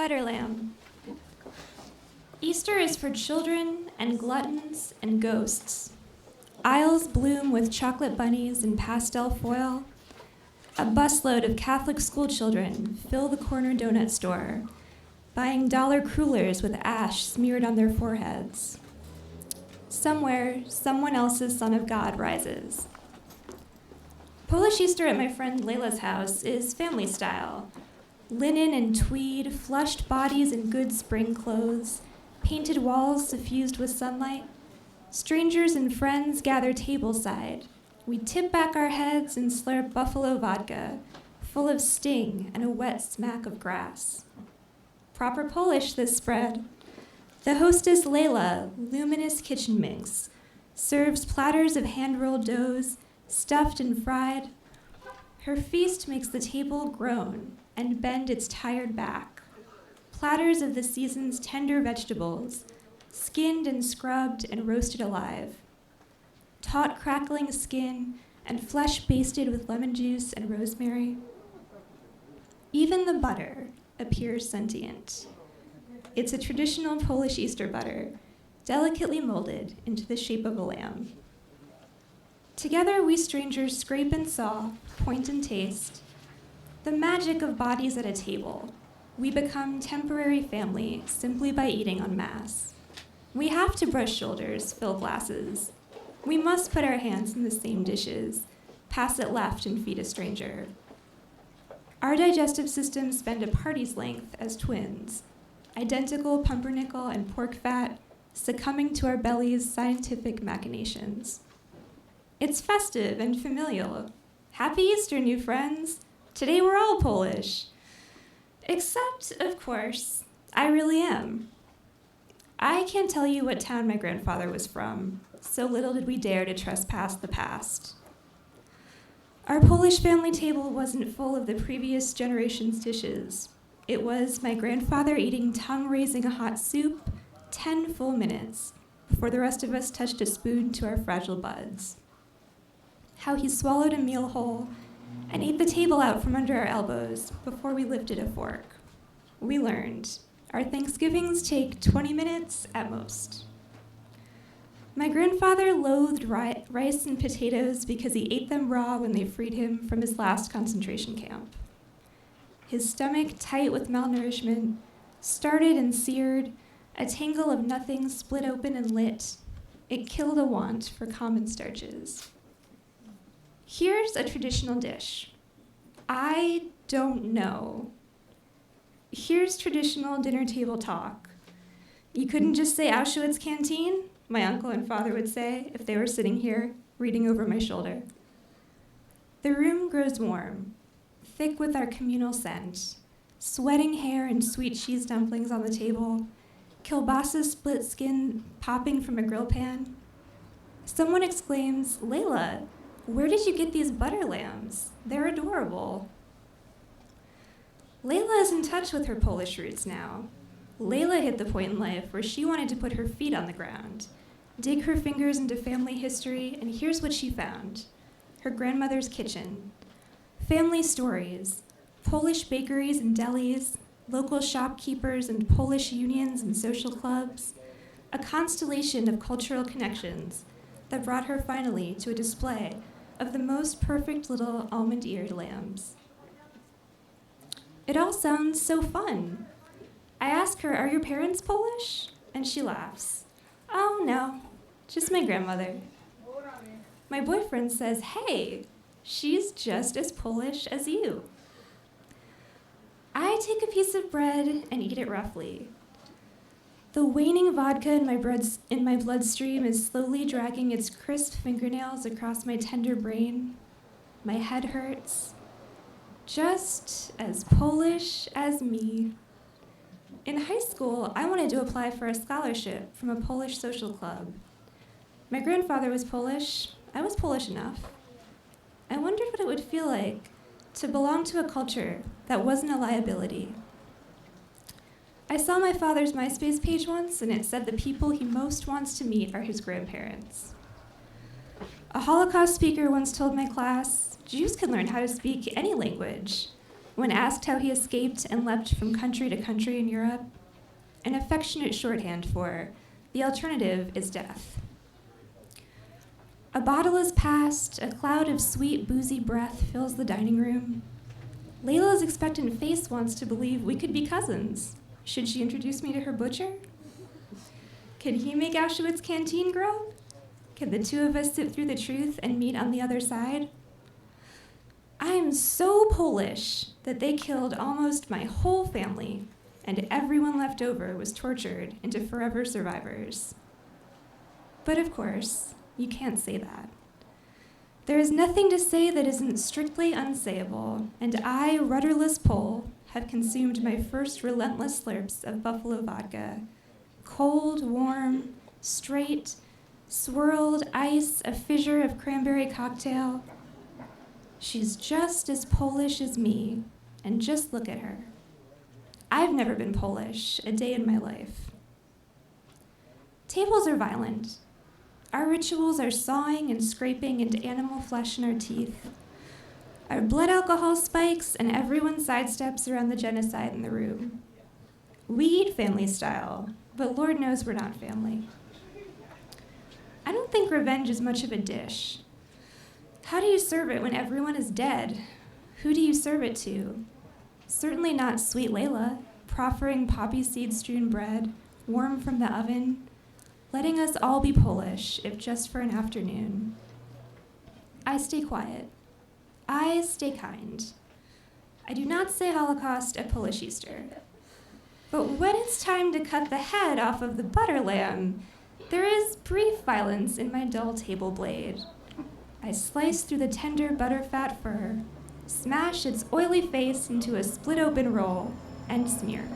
Butter lamb. Easter is for children and gluttons and ghosts. Aisles bloom with chocolate bunnies and pastel foil. A busload of Catholic school children fill the corner donut store, buying dollar crullers with ash smeared on their foreheads. Somewhere, someone else's Son of God rises. Polish Easter at my friend Layla's house is family style. Linen and tweed, flushed bodies in good spring clothes, painted walls suffused with sunlight. Strangers and friends gather tableside. We tip back our heads and slurp buffalo vodka, full of sting and a wet smack of grass. Proper Polish, this spread. The hostess Layla, luminous kitchen minx, serves platters of hand-rolled doughs, stuffed and fried. Her feast makes the table groan and bend its tired back. Platters of the season's tender vegetables, skinned and scrubbed and roasted alive. Taut crackling skin and flesh basted with lemon juice and rosemary. Even the butter appears sentient. It's a traditional Polish Easter butter, delicately molded into the shape of a lamb. Together we strangers scrape and saw, point and taste. The magic of bodies at a table. We become temporary family simply by eating en masse. We have to brush shoulders, fill glasses. We must put our hands in the same dishes, pass it left and feed a stranger. Our digestive systems spend a party's length as twins, identical pumpernickel and pork fat succumbing to our bellies' scientific machinations. It's festive and familial. Happy Easter, new friends. Today we're all Polish. Except, of course, I really am. I can't tell you what town my grandfather was from. So little did we dare to trespass the past. Our Polish family table wasn't full of the previous generation's dishes. It was my grandfather eating tongue-raising hot soup 10 full minutes before the rest of us touched a spoon to our fragile buds. How he swallowed a meal whole and ate the table out from under our elbows before we lifted a fork. We learned our Thanksgivings take 20 minutes at most. My grandfather loathed rice and potatoes because he ate them raw when they freed him from his last concentration camp. His stomach, tight with malnourishment, started and seared, a tangle of nothing split open and lit. It killed a want for common starches. Here's a traditional dish. I don't know. Here's traditional dinner table talk. You couldn't just say Auschwitz canteen, my uncle and father would say if they were sitting here, reading over my shoulder. The room grows warm, thick with our communal scent, sweating hair and sweet cheese dumplings on the table, kielbasa split skin popping from a grill pan. Someone exclaims, "Layla, where did you get these butter lambs? They're adorable." Layla is in touch with her Polish roots now. Layla hit the point in life where she wanted to put her feet on the ground, dig her fingers into family history, and here's what she found. Her grandmother's kitchen. Family stories, Polish bakeries and delis, local shopkeepers and Polish unions and social clubs, a constellation of cultural connections that brought her finally to a display of the most perfect little almond-eared lambs. It all sounds so fun. I ask her, "Are your parents Polish?" And she laughs. "Oh, no, just my grandmother." My boyfriend says, "Hey, she's just as Polish as you." I take a piece of bread and eat it roughly. The waning vodka in my bloodstream is slowly dragging its crisp fingernails across my tender brain. My head hurts. Just as Polish as me. In high school, I wanted to apply for a scholarship from a Polish social club. My grandfather was Polish. I was Polish enough. I wondered what it would feel like to belong to a culture that wasn't a liability. I saw my father's MySpace page once, and it said the people he most wants to meet are his grandparents. A Holocaust speaker once told my class, "Jews can learn how to speak any language. When asked how he escaped and leapt from country to country in Europe, an affectionate shorthand for the alternative is death. A bottle is passed, a cloud of sweet, boozy breath fills the dining room. Layla's expectant face wants to believe we could be cousins. Should she introduce me to her butcher? Could he make Auschwitz canteen grow? Could the two of us sit through the truth and meet on the other side? I am so Polish that they killed almost my whole family, and everyone left over was tortured into forever survivors. But of course, you can't say that. There is nothing to say that isn't strictly unsayable, and I, rudderless Pole, have consumed my first relentless slurps of buffalo vodka. Cold, warm, straight, swirled ice, a fissure of cranberry cocktail. She's just as Polish as me, and just look at her. I've never been Polish a day in my life. Tables are violent. Our rituals are sawing and scraping into animal flesh in our teeth. Our blood alcohol spikes, and everyone sidesteps around the genocide in the room. We eat family style, but Lord knows we're not family. I don't think revenge is much of a dish. How do you serve it when everyone is dead? Who do you serve it to? Certainly not sweet Layla, proffering poppy seed-strewn bread, warm from the oven, letting us all be Polish, if just for an afternoon. I stay quiet. I stay kind. I do not say Holocaust at Polish Easter. But when it's time to cut the head off of the butter lamb, there is brief violence in my dull table blade. I slice through the tender butterfat fur, smash its oily face into a split-open roll, and smear.